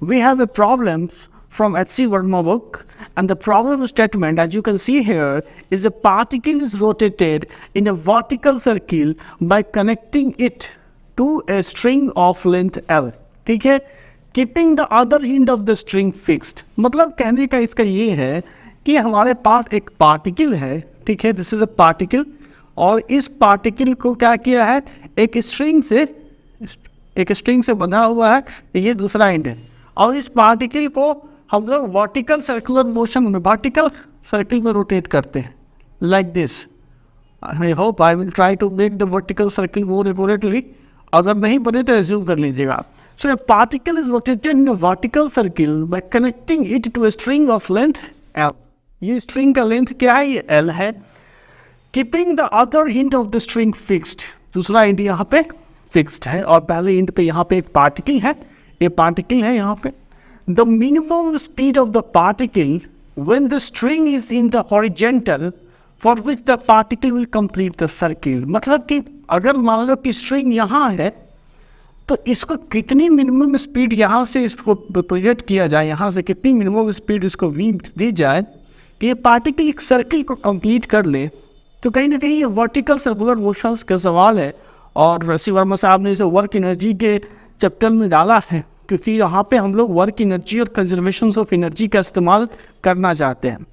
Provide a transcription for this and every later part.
we have a problem from H.C. Verma book, and the problem statement, as you can see here, is a particle is rotated in a vertical circle by connecting it to a string of length L. ठीक है, keeping the other end of the string fixed. मतलब कहने का इसका ये है कि हमारे पास एक पार्टिकल है, ठीक है, दिस इज अ पार्टिकल, और इस पार्टिकल को क्या किया है, एक स्ट्रिंग से बंधा हुआ है, ये दूसरा एंड है, और इस पार्टिकल को हम लोग वर्टिकल सर्कुलर मोशन में, वर्टिकल सर्किल में रोटेट करते हैं, like this. I hope I will try to make the vertical circle more accurately, अगर नहीं बने तो एज्यूम कर लीजिएगा। So a particle is rotated in a vertical circle by connecting it to a string of length L. ये string का length क्या है, ये L है। Keeping the other end of the string fixed, दूसरा end यहाँ पे fixed है, और पहले end पे यहाँ पे एक particle है, ये particle है यहाँ पे। The minimum speed of the particle when the string is in the horizontal for which the particle will complete the circle। मतलब कि अगर मान लो कि string यहाँ है, तो इसको कितनी मिनिमम स्पीड यहाँ से इसको प्रोजेक्ट किया जाए, यहाँ से कितनी मिनिमम स्पीड इसको दी जाए कि ये पार्टिकल एक सर्किल को कंप्लीट कर ले। तो कहीं ना कहीं ये वर्टिकल सर्कुलर मोशंस का सवाल है, और H.C. वर्मा साहब ने इसे वर्क एनर्जी के चैप्टर में डाला है, क्योंकि यहाँ पे हम लोग वर्क एनर्जी और कंजर्वेशन ऑफ एनर्जी का इस्तेमाल करना चाहते हैं।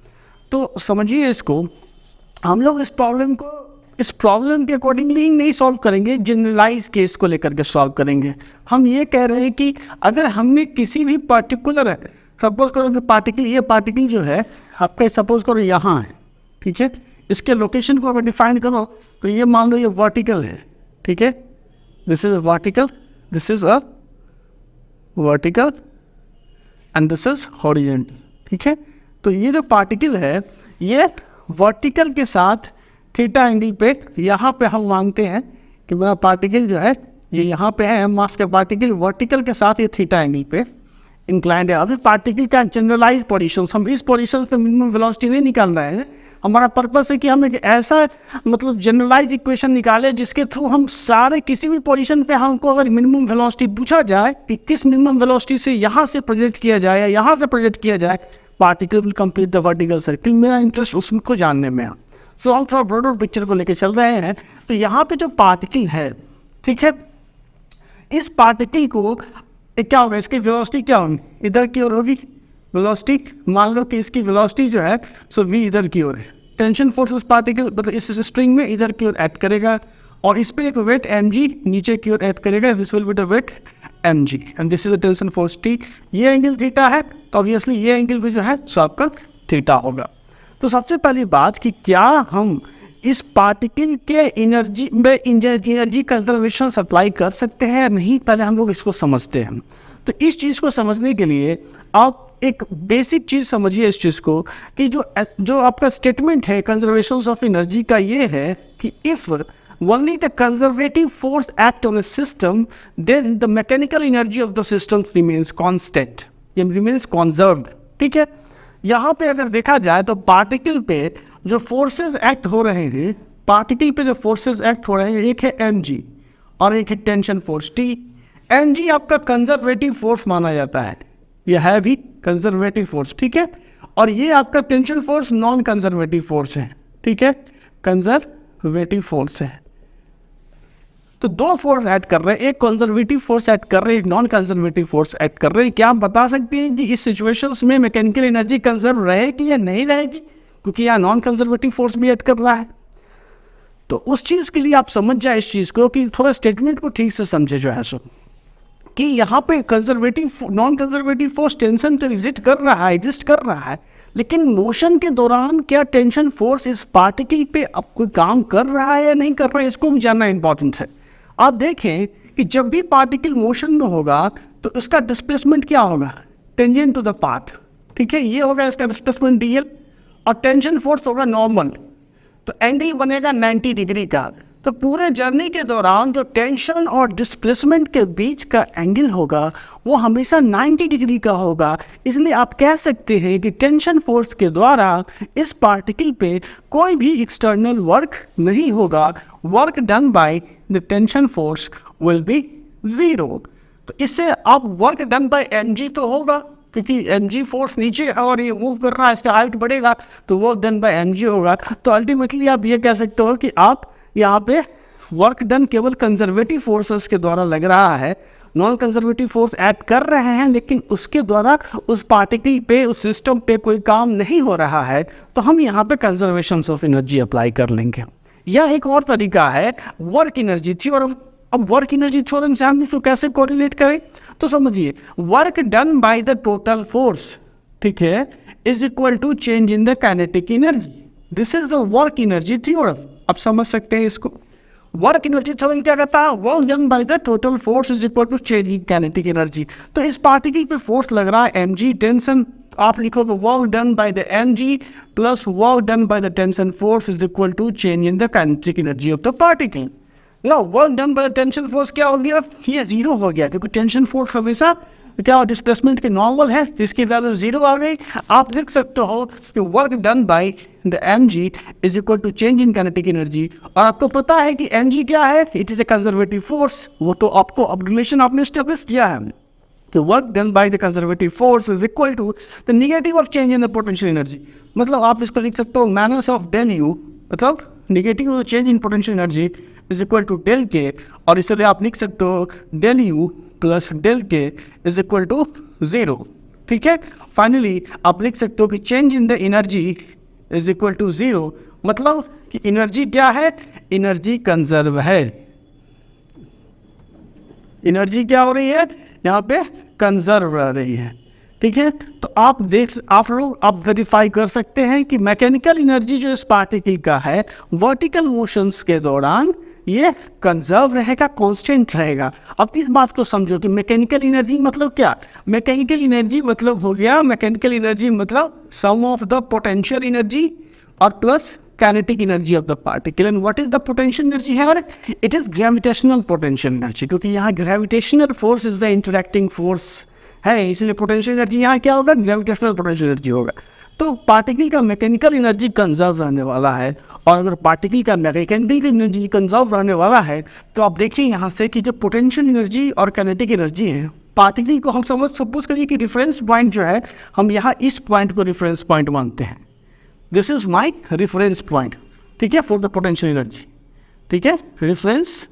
तो समझिए इसको, हम लोग इस प्रॉब्लम के अकॉर्डिंगली नहीं सॉल्व करेंगे, जनरलाइज केस को लेकर के सॉल्व करेंगे। हम ये कह रहे हैं कि अगर हमने किसी भी पर्टिकुलर, सपोज करो कि पार्टिकल, ये पार्टिकल जो है आपका सपोज करो यहाँ है, ठीक है, इसके लोकेशन को अगर डिफाइन करो तो ये मान लो ये वर्टिकल है, ठीक है, this is a vertical, this is a vertical and this is horizontal, ठीक है। तो ये जो पार्टिकल है ये वर्टिकल के साथ थीटा एंगल पे, यहाँ पे हम मानते हैं कि मेरा पार्टिकल जो है ये यहाँ पे है, मास का पार्टिकल वर्टिकल के साथ ये थीटा एंगल पे इंक्लाइंड है। अभी पार्टिकल का जनरलाइज पोजीशन, हम इस पोजीशन पे मिनिमम वेलोसिटी नहीं निकाल रहे हैं, हमारा पर्पस है कि हम एक ऐसा मतलब जनरलाइज इक्वेशन निकाले जिसके थ्रू हम सारे किसी भी पोजीशन पे हमको अगर मिनिमम वेलोसिटी पूछा जाए कि किस मिनिमम वेलोसिटी से यहाँ से प्रोजेक्ट किया जाए या यहाँ से प्रोजेक्ट किया जाए, particle will complete the vertical circle. मेरा इंटरेस्ट उसको जानने में है। सो हम थोड़ा ब्रॉडर पिक्चर को लेकर चल रहे हैं। तो यहाँ पे जो पार्टिकल है, ठीक है, इस पार्टिकल को क्या होगा, इसकी वेलोसिटी क्या होगी, इधर की ओर होगी वेलोसिटी। मान लो कि इसकी वेलोसिटी जो है सो v इधर की ओर है, टेंशन फोर्स उस पार्टिकल मतलब इस स्ट्रिंग में इधर की ओर ऐड करेगा, और इस पे एक वेट mg नीचे की ओर ऐड करेगा, this will be the weight mg and this is the tension force t। ये एंगल थीटा है, तो ऑब्वियसली ये एंगल भी जो है सो आपका थीटा होगा। तो सबसे पहली बात कि क्या हम इस पार्टिकल के एनर्जी में एनर्जी कंजर्वेशन सप्लाई कर सकते हैं या नहीं, पहले हम लोग इसको समझते हैं। तो इस चीज़ को समझने के लिए आप एक बेसिक चीज़ समझिए इस चीज़ को कि जो आपका स्टेटमेंट है कंजर्वेशन ऑफ एनर्जी का, ये है कि if only the conservative force act on a system then the mechanical energy of the system remains constant, it remains conserved, ठीक है। यहाँ पे अगर देखा जाए तो पार्टिकल पे जो फोर्सेस एक्ट हो रहे हैं, पार्टिकल पे जो फोर्सेस एक्ट हो रहे हैं, एक है mg और एक है टेंशन फोर्स t। mg आपका कंजर्वेटिव फोर्स माना जाता है, यह है भी कंजर्वेटिव फोर्स, ठीक है, और ये आपका tension force non conservative force है, ठीक है, कंजर्वेटिव फोर्स है। तो दो फोर्स ऐड कर रहे हैं, एक कंजर्वेटिव फोर्स ऐड कर रहे हैं, एक नॉन कंजर्वेटिव फोर्स ऐड कर रहे हैं। क्या आप बता सकते हैं कि इस सिचुएशंस में मैकेनिकल एनर्जी कंजर्व रहेगी या नहीं रहेगी, क्योंकि यहाँ नॉन कंजर्वेटिव फोर्स भी ऐड कर रहा है। तो उस चीज़ के लिए आप समझ जाए इस चीज़ को कि थोड़ा स्टेटमेंट को ठीक से समझे जो है सो, कि यहाँ पे conservative non conservative force tension तो एग्जिस्ट कर रहा है, लेकिन मोशन के दौरान क्या टेंशन फोर्स इस पार्टिकल पे अब कोई काम कर रहा है या नहीं कर रहा है, इसको भी जानना इंपॉर्टेंट है। आप देखें कि जब भी पार्टिकल मोशन में होगा तो इसका डिस्प्लेसमेंट क्या होगा, टेंजेंट टू द पाथ, ठीक है, ये होगा इसका डिस्प्लेसमेंट dl, और टेंशन फोर्स होगा नॉर्मल, तो एंगल बनेगा 90 डिग्री का। तो पूरे जर्नी के दौरान जो टेंशन और डिस्प्लेसमेंट के बीच का एंगल होगा वो हमेशा 90 डिग्री का होगा। इसलिए आप कह सकते हैं कि टेंशन फोर्स के द्वारा इस पार्टिकल पे कोई भी एक्सटर्नल वर्क नहीं होगा, work done by the tension force will be zero. तो इससे अब वर्क डन बाय mg तो होगा, क्योंकि mg फोर्स नीचे है और ये मूव कर रहा है, इसका हाइट बढ़ेगा तो वर्क डन बाय mg होगा। तो अल्टीमेटली आप ये कह सकते हो कि आप यहाँ पे वर्क डन केवल कंजर्वेटिव फोर्सेस के द्वारा लग रहा है, नॉन कंजर्वेटिव फोर्स ऐड कर रहे हैं लेकिन उसके द्वारा उस पार्टिकल पे, उस सिस्टम पे कोई काम नहीं हो रहा है, तो हम यहाँ पे कंजर्वेशन ऑफ एनर्जी अप्लाई कर लेंगे। या एक और तरीका है वर्क एनर्जी थ्योरम। अब वर्क एनर्जी थ्योरम से हम इसको कैसे कोरिलेट करें, तो समझिए work done by the total force, ठीक है, is equal to change in the kinetic energy. This is the work energy theorem. अब समझ सकते हैं इसको। वर्क एनर्जी थ्योरम क्या कहता है, work done by the total force is equal to change in kinetic energy. तो इस पार्टिकल पे फोर्स लग रहा है mg टेंशन, आप लिखोगे work done by the mg plus work done by the tension force is equal to change in the kinetic energy of the particle. ना work done by the tension force क्या हो गया, ये zero हो गया, क्योंकि टेंशन फोर्स हमेशा क्या डिस्प्लेसमेंट के नॉर्मल है, जिसकी वैल्यू जीरो आ गई। आप लिख सकते हो कि work done by the mg is equal to change in kinetic energy. और आपको पता है कि mg क्या है, it is a conservative force. वो तो आपको अब रिलेशन आपने एस्टेब्लिश किया है। तो work done by the conservative force is equal to the negative of change in the potential energy. मतलब आप इसको लिख सकते हो माइनस ऑफ डेल यू, मतलब negative of change in potential energy is equal to del K, और इसलिए आप लिख सकते हो del U plus del K is equal to zero. ठीक है, फाइनली आप लिख सकते हो कि change in the energy is equal to zero, मतलब कि एनर्जी क्या है, एनर्जी कंजर्व है। एनर्जी क्या हो रही है यहाँ पे, कंजर्व रह रही है। ठीक है, तो आप लोग आप वेरीफाई कर सकते हैं कि मैकेनिकल एनर्जी जो इस पार्टिकल का है वर्टिकल मोशंस के दौरान ये कंजर्व रहेगा, कांस्टेंट रहेगा। अब इस बात को समझो कि मैकेनिकल एनर्जी मतलब क्या, मैकेनिकल एनर्जी मतलब हो गया, मैकेनिकल एनर्जी मतलब sum of the potential energy और plus kinetic energy of the particle. And what is the potential energy है, it is gravitational potential energy, क्योंकि यहाँ gravitational force is the interacting force है, इसलिए पोटेंशियल एनर्जी यहाँ क्या होगा, ग्रेविटेशनल पोटेंशियल एनर्जी होगा। तो पार्टिकल का मैकेनिकल एनर्जी कंजर्व रहने वाला है, और अगर पार्टिकल का मैकेनिकल एनर्जी कंजर्व रहने वाला है तो आप देखिए यहाँ से कि जो पोटेंशियल एनर्जी और काइनेटिक एनर्जी है पार्टिकल को, हम सपोज करिए कि रेफरेंस पॉइंट जो है, हम यहाँ इस पॉइंट को रेफरेंस पॉइंट मानते हैं। This is my reference point, ठीक है, फॉर द पोटेंशियल एनर्जी। ठीक है, रेफरेंस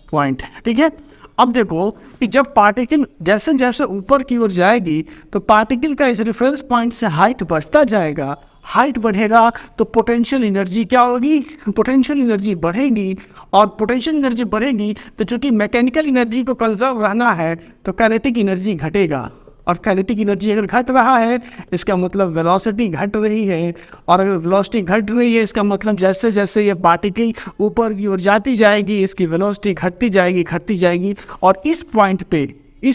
पॉइंट। ठीक है, अब देखो कि जब पार्टिकल जैसे जैसे ऊपर की ओर जाएगी तो पार्टिकल का इस रेफरेंस पॉइंट से हाइट बढ़ता जाएगा, हाइट बढ़ेगा तो पोटेंशियल एनर्जी क्या होगी, पोटेंशियल एनर्जी बढ़ेगी, और पोटेंशियल एनर्जी बढ़ेगी तो चूंकि मैकेनिकल एनर्जी को कंजर्व रहना है तो काइनेटिक एनर्जी घटेगा, और काइनेटिक एनर्जी अगर घट रहा है इसका मतलब वेलोसिटी घट रही है, और अगर वेलोसिटी घट रही है इसका मतलब जैसे जैसे ये पार्टिकल ऊपर की ओर जाती जाएगी इसकी वेलोसिटी घटती जाएगी, और इस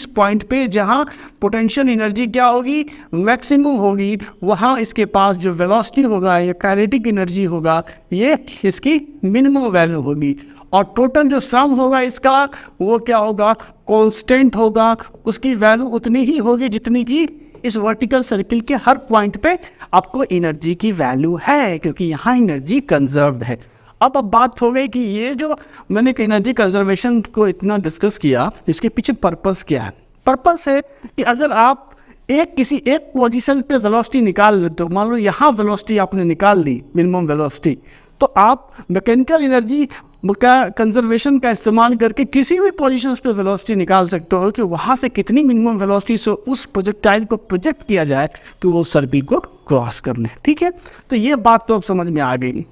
पॉइंट पे जहाँ पोटेंशियल एनर्जी क्या होगी, मैक्सिमम होगी, वहाँ इसके पास जो वेलोसिटी होगा या काइनेटिक एनर्जी होगा ये इसकी मिनिमम वैल्यू होगी, और टोटल जो सम होगा इसका वो क्या होगा, कांस्टेंट होगा, उसकी वैल्यू उतनी ही होगी जितनी कि इस वर्टिकल सर्किल के हर पॉइंट पे आपको एनर्जी की वैल्यू है, क्योंकि यहाँ एनर्जी कंजर्व्ड है। अब बात हो गई कि ये जो मैंने एनर्जी कंजर्वेशन को इतना डिस्कस किया, इसके पीछे पर्पस क्या है। पर्पस है कि अगर आप किसी एक पोजीशन पे वेलोसिटी निकाल लेते हो, मान लो यहाँ वेलोसिटी आपने निकाल ली मिनिमम वेलोसिटी, तो आप मैकेनिकल एनर्जी का कंजर्वेशन का इस्तेमाल करके किसी भी पोजीशन पे वेलोसिटी निकाल सकते हो कि वहाँ से कितनी मिनिमम वेलोसिटी से उस प्रोजेक्टाइल को प्रोजेक्ट किया जाए कि वो सर्किल को क्रॉस कर ले। ठीक है, तो ये बात तो अब समझ में आ गई।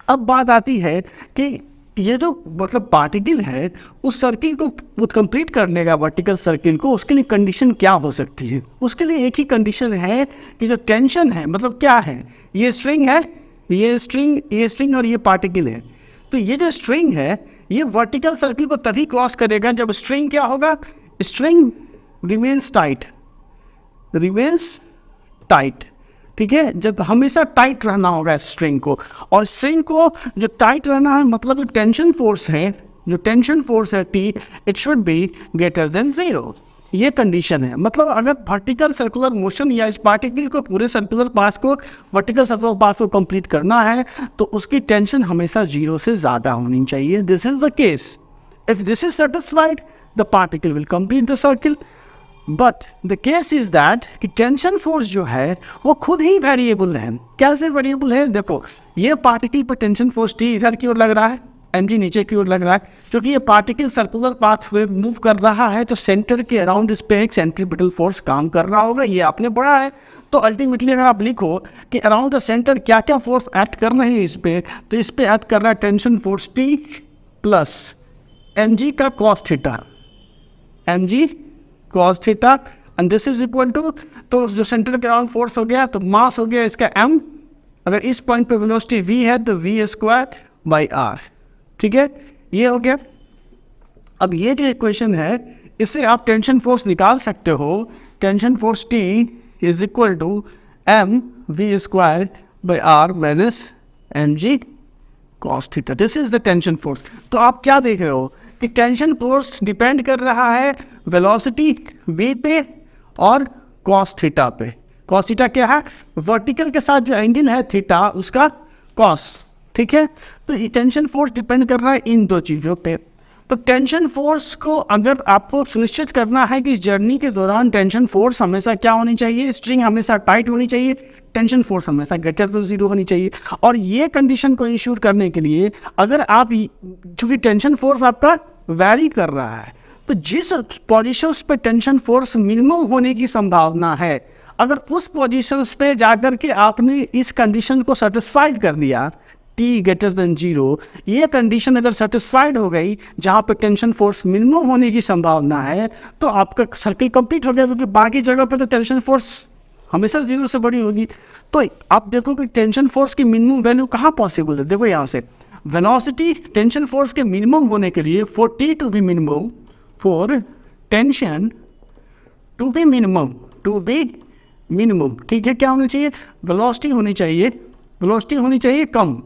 अब बात आती है कि ये जो मतलब पार्टिकल है उस सर्किल को कंप्लीट करने का, वर्टिकल सर्किल को, उसके लिए कंडीशन क्या हो सकती है। उसके लिए एक ही कंडीशन है कि जो टेंशन है, मतलब क्या है, ये स्ट्रिंग है, ये स्ट्रिंग और ये पार्टिकल है, तो ये जो स्ट्रिंग है ये वर्टिकल सर्किल को तभी क्रॉस करेगा जब स्ट्रिंग क्या होगा, स्ट्रिंग रिमेन्स टाइट। ठीक है, जब हमेशा टाइट रहना होगा स्ट्रिंग को, और स्ट्रिंग को जो टाइट रहना है मतलब जो टेंशन फोर्स है T, it should be greater than 0। ये कंडीशन है। मतलब अगर वर्टिकल सर्कुलर मोशन या इस पार्टिकल को पूरे सर्कुलर पाथ को, वर्टिकल सर्कुलर पाथ को कंप्लीट करना है तो उसकी टेंशन हमेशा 0 से ज़्यादा होनी चाहिए। This is the case If this is satisfied, the particle will complete the circle. But the case is that कि टेंशन फोर्स जो है वो खुद ही वेरिएबल है. कैसे वेरिएबल है? देखो, ये पार्टिकल पर टेंशन फोर्स T इधर की ओर लग रहा है, mg नीचे की ओर लग रहा है. क्योंकि ये पार्टिकल सर्कुलर पाथ में मूव कर रहा है तो सेंटर के अराउंड इस पे एक सेंट्रीपिटल फोर्स काम कर रहा होगा. ये आपने पढ़ा है. तो अल्टीमेटली अगर आप लिखो कि अराउंड द सेंटर क्या क्या फोर्स एक्ट कर रहे हैं इस पे, तो इस पे एक्ट कर रहा है tension force T plus mg का cos theta, mg cos theta, and this is equal to, तो जो सेंटर के अराउंड फोर्स हो गया तो मास हो गया इसका m. अगर इस पॉइंट पे वेलोसिटी v है तो v स्क्वायर बाई r. ठीक है, ये हो गया. अब ये जो इक्वेशन है इससे आप टेंशन फोर्स निकाल सकते हो. Tension force T is equal to m v square by r minus mg cos theta. This is the tension force. तो आप क्या देख रहे हो कि टेंशन फोर्स डिपेंड कर रहा है वेलोसिटी v पे और cos थीटा पे. cos थीटा क्या है? वर्टिकल के साथ जो एंगल है थीटा उसका cos. ठीक है, तो ये टेंशन फोर्स डिपेंड कर रहा है इन दो चीज़ों पे. तो टेंशन फोर्स को अगर आपको सुनिश्चित करना है कि इस जर्नी के दौरान टेंशन फोर्स हमेशा क्या होनी चाहिए, स्ट्रिंग हमेशा टाइट होनी चाहिए, टेंशन फोर्स हमेशा ग्रेटर देन 0 होनी चाहिए. और ये कंडीशन को इंश्योर करने के लिए अगर आप, चूँकि टेंशन फोर्स आपका वैरी कर रहा है, तो जिस पोजिशंस पे टेंशन फोर्स मिनिमम होने की संभावना है, अगर उस पोजिशंस पे जाकर के आपने इस कंडीशन को सेटिस्फाइड कर दिया T ग्रेटर देन 0, ये कंडीशन अगर सेटिस्फाइड हो गई जहाँ पे टेंशन फोर्स मिनिमम होने की संभावना है, तो आपका सर्किल कंप्लीट हो गया. क्योंकि बाकी जगह पे तो टेंशन फोर्स हमेशा 0 से बड़ी होगी. तो आप देखो कि टेंशन फोर्स की मिनिमम वैल्यू कहाँ पॉसिबल है. देखो यहाँ से वेलोसिटी टेंशन फोर्स के मिनिमम होने के लिए for T to be minimum, for tension to be minimum, ठीक है, क्या होनी चाहिए? वेलोसिटी होनी चाहिए कम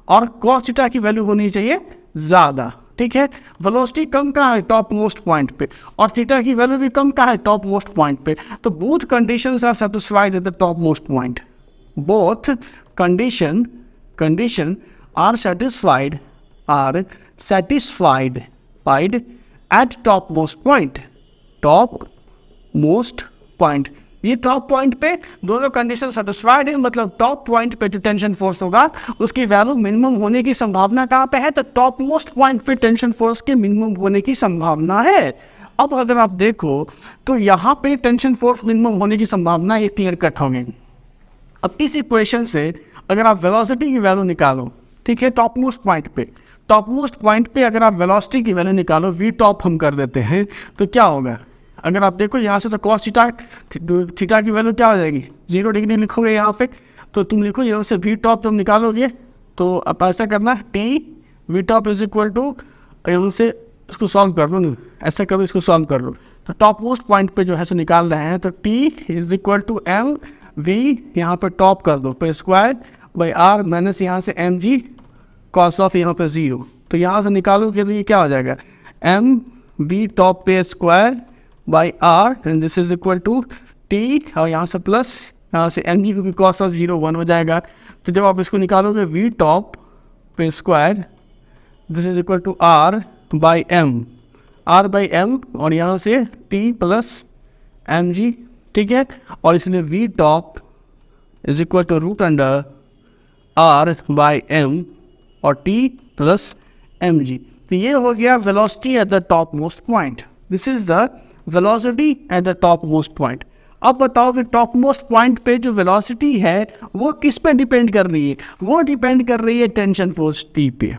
और cos थीटा की वैल्यू होनी चाहिए ज़्यादा. ठीक है, वेलोसिटी कम कहाँ है? टॉप मोस्ट पॉइंट पे, और थीटा की वैल्यू भी कम कहाँ है? टॉप मोस्ट पॉइंट पे. तो both conditions are satisfied at the top most point. Both condition are satisfied at top most point. ये टॉप पॉइंट पे दोनों कंडीशन सेटिस्फाइड है, मतलब टॉप पॉइंट पे जो टेंशन फोर्स होगा उसकी वैल्यू मिनिमम होने की संभावना कहाँ पे है? तो टॉप मोस्ट पॉइंट पे टेंशन फोर्स के मिनिमम होने की संभावना है. अब अगर आप देखो तो यहाँ पे टेंशन फोर्स मिनिमम होने की संभावना ये क्लियर कट हो गई. अब इस इक्वेशन से अगर आप वेलोसिटी की वैल्यू निकालो, ठीक है, टॉप मोस्ट पॉइंट पे अगर आप वेलोसिटी की वैल्यू निकालो, वी टॉप हम कर देते हैं, तो क्या होगा? अगर आप देखो यहाँ से तो cos थीटा की वैल्यू क्या हो जाएगी? 0 डिग्री लिखोगे यहाँ पे, तो तुम लिखो यहाँ से वी टॉप तुम निकालोगे. तो अब ऐसा करना, T V top is equal to, यहाँ से इसको सॉल्व कर लो, नहीं ऐसा करो, इसको सॉल्व कर लो. तो टॉप मोस्ट पॉइंट पे जो है सो निकाल रहे हैं, तो T is equal to m V, यहाँ पर टॉप कर दो, पे स्क्वायर बाई r माइनस यहाँ से mg cos ऑफ यहाँ पे 0. तो यहाँ से निकालोगे तो ये क्या हो जाएगा? m वी टॉप पे square by r, and this is equal to T, और यहाँ से प्लस यहाँ से mg, क्योंकि cos ऑफ 0 1 हो जाएगा. तो जब आप इसको निकालोगे वी टॉप पे square, this is equal to r by m, और यहाँ से T प्लस mg. ठीक है, और इसलिए V top is equal to root under r by m और T प्लस mg. तो ये हो गया velocity at the top most point. This is the velocity at the top most point. अब बताओ कि टॉप मोस्ट पॉइंट पे जो वेलोसिटी है वो किस पे डिपेंड कर रही है? वो डिपेंड कर रही है टेंशन फोर्स T पे.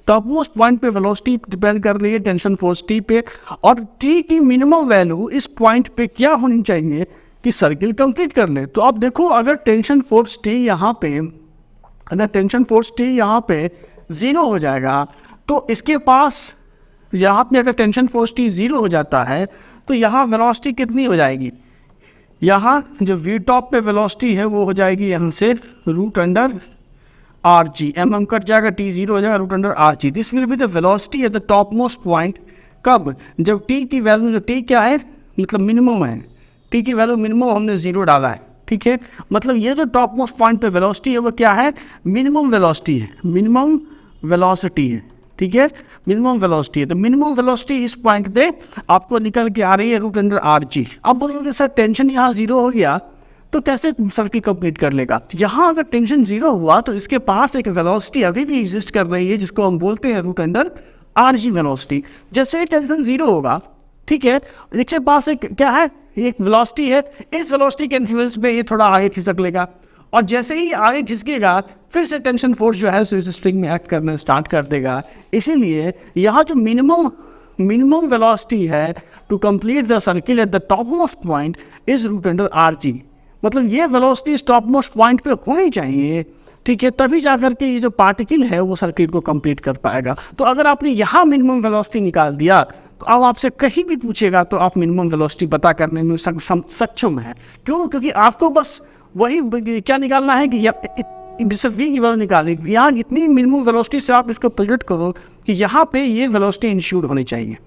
टॉप मोस्ट पॉइंट पे वेलोसिटी डिपेंड कर रही है टेंशन फोर्स T पे, और T की मिनिमम वैल्यू इस पॉइंट पे क्या होनी चाहिए कि सर्किल कंप्लीट कर ले. तो आप देखो, अगर टेंशन फोर्स T यहाँ पे 0 हो जाएगा, तो इसके पास यहाँ पे अगर टेंशन फोर्स T 0 हो जाता है तो यहाँ वेलोसिटी कितनी हो जाएगी? यहाँ जो वी टॉप पे वेलोसिटी है वो हो जाएगी यहाँ से root under R G, M कट जाएगा, T 0 हो जाएगा, root under R G. This will be the velocity at the top most point. कब? जब T की वैल्यू, जो T क्या है, मतलब मिनिमम है, T की वैल्यू मिनिमम हमने 0 डाला है. ठीक है, मतलब ये जो टॉप मोस्ट पॉइंट पे वेलोसिटी है वो क्या है? मिनिमम वेलोसिटी है. ठीक है, मिनिमम वेलोसिटी है। तो मिनिमम वेलोसिटी इस पॉइंट पे आपको निकल के आ रही है रूट अंडर आर जी। अब बोलोगे सर टेंशन यहाँ जीरो हो गया तो कैसे सर्किल कंप्लीट कर लेगा? यहाँ अगर टेंशन जीरो हुआ तो इसके पास एक वेलोसिटी अभी भी एग्जिस्ट कर रही है जिसको हम बोलते हैं root under R G velocity. जैसे ही टेंशन जीरो होगा, ठीक है, इसके पास एक क्या है, एक वेलोसिटी है, इस वेलोसिटी के इन्फ्लुएंस में ये थोड़ा आगे खिसक लेगा और जैसे ही आगे खिसकेगा फिर से टेंशन फोर्स जो है सो इस स्ट्रिंग में एक्ट करना स्टार्ट कर देगा। इसीलिए यहाँ जो मिनिमम वेलोसिटी है to complete the circle at the top most point is root under R G. मतलब ये वेलोसिटी टॉप मोस्ट पॉइंट पे होनी चाहिए, ठीक है, तभी जाकर के ये जो पार्टिकल है वो सर्किल को कंप्लीट कर पाएगा। तो अगर आपने यहाँ मिनिमम वेलोसिटी निकाल दिया तो अब आपसे कहीं भी पूछेगा तो आप मिनिमम वेलोसिटी पता करने में सक्षम है। क्यों? क्योंकि आपको बस वही क्या निकालना है कि जैसे वी की वैल्यू निकालनी, यहाँ इतनी मिनिमम वेलोसिटी से आप इसको प्रेडिक्ट करो कि यहाँ पे ये वेलोसिटी इंश्योर होनी चाहिए।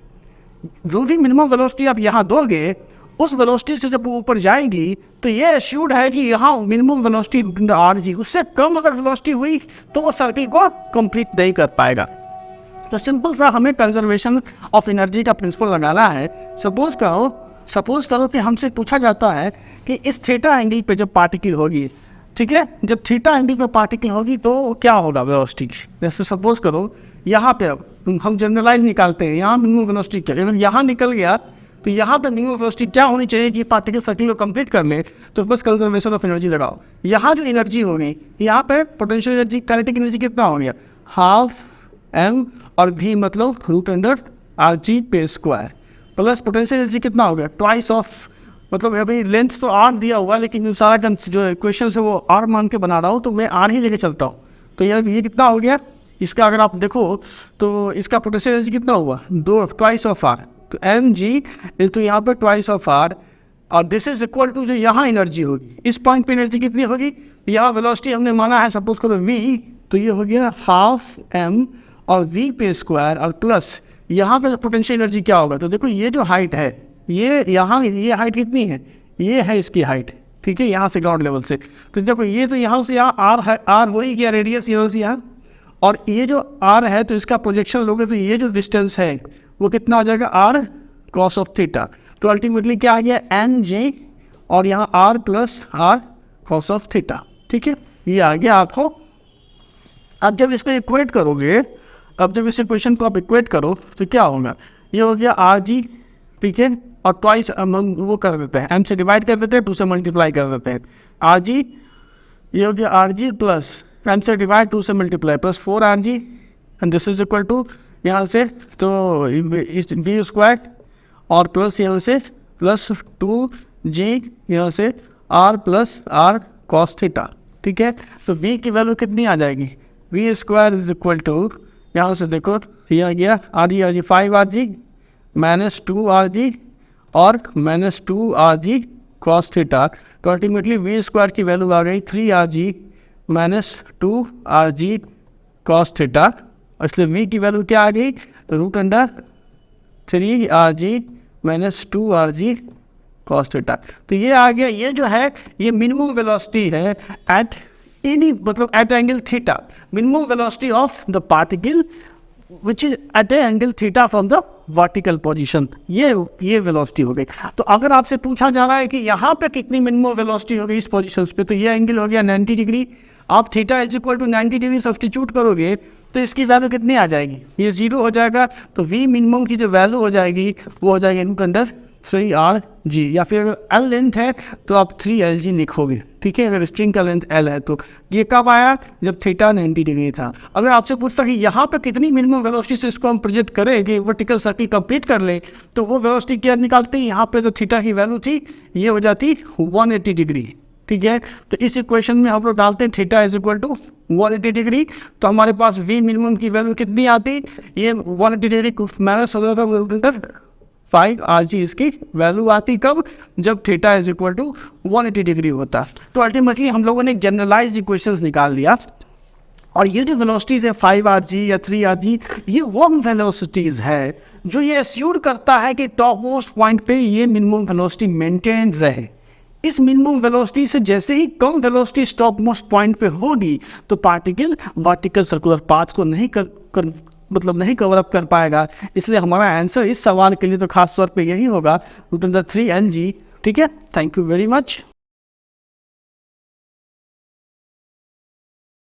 जो भी मिनिमम वेलोसिटी आप यहाँ दोगे उस वेलोसिटी से जब वो ऊपर जाएगी तो ये एश्योर्ड है कि यहाँ मिनिमम वेलोसिटी आर जी, उससे कम अगर वेलोसिटी हुई तो वो सर्किल को कंप्लीट नहीं कर पाएगा। तो सिंपल सा हमें कंजर्वेशन ऑफ एनर्जी का प्रिंसिपल लगाना है। सपोज करो कि हमसे पूछा जाता है कि इस थीटा एंगल पे जब पार्टिकल होगी, ठीक है, जब थीटा एंगल पे पार्टिकल होगी तो क्या होगा वेलोसिटी। जैसे सपोज करो यहाँ पे अब हम जनरलाइज निकालते हैं, यहाँ मिनिमम वेलोसिटी क्या, अगर यहाँ निकल गया तो यहाँ पे मिनिमम वेलोसिटी क्या होनी चाहिए कि पार्टिकल सर्किल को कंप्लीट कर ले। तो बस कंजर्वेशन ऑफ एनर्जी लगाओ। यहाँ जो एनर्जी होगी, यहाँ पे पोटेंशियल एनर्जी, काइनेटिक एनर्जी कितना हो गया, हाफ एम और भी मतलब रूट अंडर आर जी पे स्क्वायर, प्लस पोटेंशियल एनर्जी कितना हो गया, ट्वाइस ऑफ, मतलब अभी लेंथ तो आर दिया हुआ लेकिन सारा जो इक्वेशन है वो आर मान के बना रहा हूँ तो मैं आर ही लेके चलता हूँ। तो ये कितना हो गया, इसका अगर आप देखो तो इसका पोटेंशियल एनर्जी कितना हुआ, दो, ट्वाइस ऑफ आर, तो एम जी तो यहाँ पर ट्वाइस ऑफ आर, और दिस इज इक्वल टू जो यहाँ एनर्जी होगी, इस पॉइंट पे एनर्जी कितनी होगी, यहाँ वेलोसिटी हमने माना है सपोज करो वी, तो ये हो गया हाफ एम और वी पे स्क्वायर, और प्लस यहाँ पे पोटेंशियल एनर्जी क्या होगा। तो देखो ये जो हाइट है, ये यहाँ ये हाइट कितनी है, ये है इसकी हाइट, ठीक है, यहाँ से ग्राउंड लेवल से। तो देखो ये तो यहाँ से यहाँ आर है, आर वही गया रेडियस यहाँ से यहाँ, और ये जो आर है तो इसका प्रोजेक्शन लोगे तो ये जो डिस्टेंस है वो कितना हो जाएगा, आर कॉस ऑफ थीटा। तो अल्टीमेटली क्या आ गया, एन जे और यहाँ R plus R cos of theta, ठीक है, ये आ गया आपको। अब जब इसको इक्वेट करोगे, अब जब इस इक्वेशन को आप इक्वेट करो तो क्या होगा, ये हो गया आर जी, ठीक है, और ट्वाइस हम वो कर देते हैं, एम से डिवाइड कर देते हैं, 2 से मल्टीप्लाई कर देते हैं, आर जी, ये हो गया आर जी प्लस एम से डिवाइड 2 से multiply plus 4 R G, and this is equal to यहाँ से तो इस बी स्क्वायर और प्लस यहाँ से प्लस 2 जी यहाँ से R plus R cos theta, ठीक है। तो v की वैल्यू कितनी आ जाएगी, v square is equal to, यहाँ से देखो ये आ गया आर जी 5 आर जी माइनस 2 आर जी और माइनस 2 आर जी कॉस थीटा। तो अल्टीमेटली वी स्क्वायर की वैल्यू आ गई 3 आर जी माइनस 2 आर जी कॉस थीटा, इसलिए वी की वैल्यू क्या आ गई, तो रूट अंडर 3 आर जी माइनस 2 आर जी कॉस थीटा। तो ये आ गया, ये जो है ये मिनिमम वेलोसिटी है एट एनी, मतलब at angle theta, minimum velocity of the particle which is at a angle theta from the vertical position, ये वेलोसिटी हो गई। तो अगर आपसे पूछा जा रहा है कि यहाँ पे कितनी मिनिमम वेलोसिटी हो गई इस पोजीशन पे, तो ये एंगल हो गया 90 डिग्री। आप theta is equal to 90 degree substitute करोगे तो इसकी वैल्यू कितनी आ जाएगी, ये 0 हो जाएगा। तो वी मिनिमम की जो वैल्यू हो जाएगी वो हो जाएगी रूट अंडर 3 आर जी, या फिर अगर एल लेंथ है तो आप 3 एल जी लिखोगे, ठीक है, अगर स्ट्रिंग का लेंथ एल है। तो ये कब आया, जब थीटा 90 डिग्री था। अगर आपसे पूछता कि यहाँ पे कितनी मिनिमम वेलोसिटी से इसको हम प्रोजेक्ट करें कि वर्टिकल सर्किल कंप्लीट कर ले, तो वो वेलोसिटी क्या निकालते हैं, यहाँ पे तो थीटा की वैल्यू थी, ये हो जाती 180 डिग्री, ठीक है। तो इस इक्वेशन में हम लोग डालते हैं theta is equal to 180 degree, तो हमारे पास वी मिनिमम की वैल्यू कितनी आती, ये 180 डिग्री माइनस हो जाता 5 आर जी, इसकी वैल्यू आती कब, जब theta is equal to 180 degree होता। तो अल्टीमेटली हम लोगों ने जनरलाइज इक्वेशंस निकाल लिया, और ये जो वेलोसिटीज़ है 5 आर जी या 3 आर जी, ये वो वेलोसिटीज़ है जो ये एस्यूर करता है कि टॉप मोस्ट पॉइंट पे ये मिनिमम वेलोसिटी मेंटेन रहे। इस मिनिमम वेलोसिटी से जैसे ही कम वेलोसिटी टॉप मोस्ट पॉइंट पे होगी तो पार्टिकल वर्टिकल सर्कुलर पाथ को नहीं मतलब नहीं कवर अप कर पाएगा। इसलिए हमारा आंसर इस सवाल के लिए तो खास तौर पे यही होगा, रूट अंडर 3 Lg। ठीक है, थैंक यू वेरी मच।